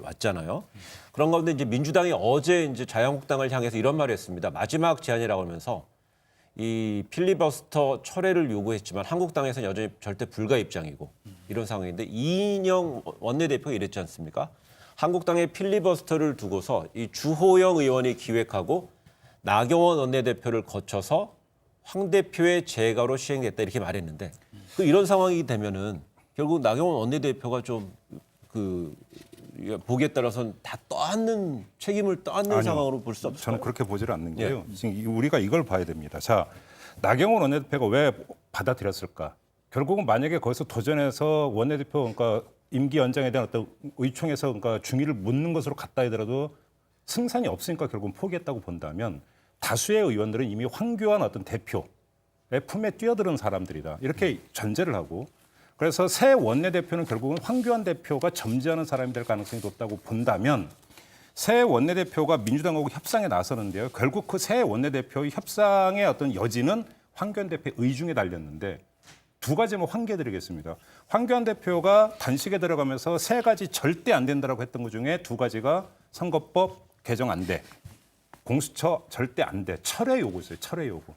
왔잖아요. 그런 가운데 이제 민주당이 어제 이제 자유한국당을 향해서 이런 말을 했습니다. 마지막 제안이라고 하면서 이 필리버스터 철회를 요구했지만 한국당에서는 여전히 절대 불가 입장이고 이런 상황인데 이인영 원내대표가 이랬지 않습니까? 한국당의 필리버스터를 두고서 이 주호영 의원이 기획하고 나경원 원내대표를 거쳐서 황 대표의 재가로 시행됐다 이렇게 말했는데 이런 상황이 되면은 결국 나경원 원내대표가 좀 보기에 따라서는 다 떠안는 책임을 떠안는 아니요, 상황으로 볼 수 없을까요? 저는 그렇게 보지를 않는 게요. 지금 우리가 이걸 봐야 됩니다. 자, 나경원 원내대표가 왜 받아들였을까? 결국은 만약에 거기서 도전해서 원내대표 그러니까 임기 연장에 대한 어떤 의총에서 그러니까 중의를 묻는 것으로 갔다 하더라도 승산이 없으니까 결국은 포기했다고 본다면 다수의 의원들은 이미 황교안 어떤 대표의 품에 뛰어드는 사람들이다. 이렇게 전제를 하고 그래서 새 원내대표는 결국은 황교안 대표가 점지하는 사람이 될 가능성이 높다고 본다면 새 원내대표가 민주당하고 협상에 나서는데요. 결국 그 새 원내대표의 협상의 어떤 여지는 황교안 대표의 의중에 달렸는데 두 가지 환기해드리겠습니다. 황교안 대표가 단식에 들어가면서 세 가지 절대 안 된다라고 했던 것 중에 두 가지가 선거법 개정 안 돼, 공수처 절대 안 돼, 철회 요구였어요. 철회 요구.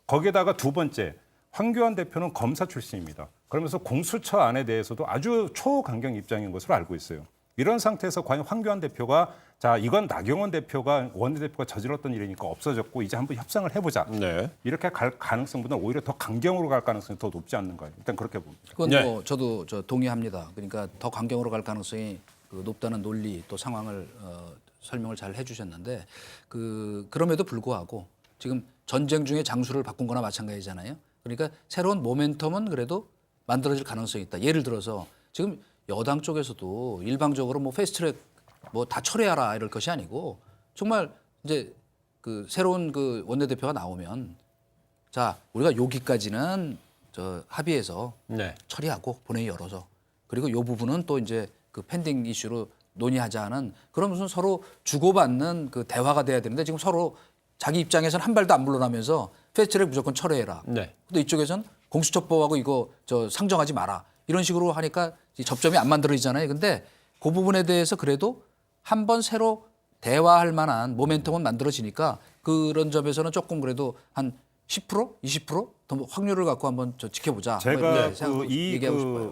거기에다가 두 번째, 황교안 대표는 검사 출신입니다. 그러면서 공수처 안에 대해서도 아주 초강경 입장인 것으로 알고 있어요. 이런 상태에서 과연 황교안 대표가 자 이건 나경원 대표가 원내대표가 저질렀던 일이니까 없어졌고 이제 한번 협상을 해보자. 네. 이렇게 갈 가능성보다 오히려 더 강경으로 갈 가능성이 더 높지 않는가. 일단 그렇게 봅니다. 그건 뭐 저도 동의합니다. 그러니까 더 강경으로 갈 가능성이 높다는 논리 또 상황을 설명을 잘 해주셨는데 그럼에도 불구하고 지금 전쟁 중에 장수를 바꾼 거나 마찬가지잖아요. 그러니까 새로운 모멘텀은 그래도 만들어질 가능성이 있다. 예를 들어서 지금 여당 쪽에서도 일방적으로 뭐 패스트트랙 뭐 다 철회하라 이럴 것이 아니고 정말 이제 새로운 원내대표가 나오면 자 우리가 여기까지는 합의해서 처리하고 본회의 열어서 그리고 이 부분은 또 이제 펜딩 이슈로 논의하자는 그런 무슨 서로 주고받는 대화가 돼야 되는데 지금 서로 자기 입장에서는 한 발도 안 물러나면서 패스트트랙 무조건 철회해라. 근데 이쪽에서는 공수처법하고 이거 상정하지 마라. 이런 식으로 하니까 접점이 안 만들어지잖아요. 근데 그 부분에 대해서 그래도 한번 새로 대화할 만한 모멘텀은 만들어지니까 그런 점에서는 조금 그래도 한 10%, 20%더 확률을 갖고 한번 지켜보자. 제가 이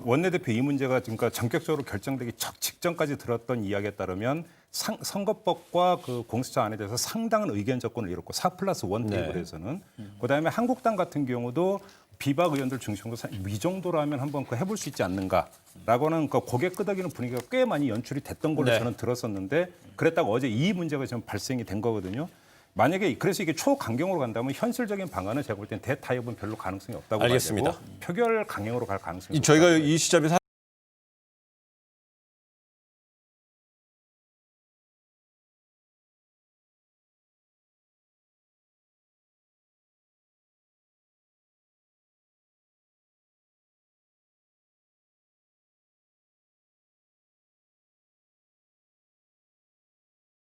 원내대표 이 문제가 그러니까 전격적으로 결정되기 직전까지 들었던 이야기에 따르면 선거법과 공수처 안에 대해서 상당한 의견 접근을 이뤘고 4+1 테이블에서는 그다음에 한국당 같은 경우도 비박 의원들 중심으로 이 정도라면 한번 해볼 수 있지 않는가라고는 고개 끄덕이는 분위기가 꽤 많이 연출이 됐던 걸로 저는 들었었는데 그랬다가 어제 이 문제가 지금 발생이 된 거거든요. 만약에 그래서 이게 초강경으로 간다면 현실적인 방안은 제가 볼 때는 대타협은 별로 가능성이 없다고 봐야 되고 표결 강행으로 갈 가능성이 저희가 이 시점에서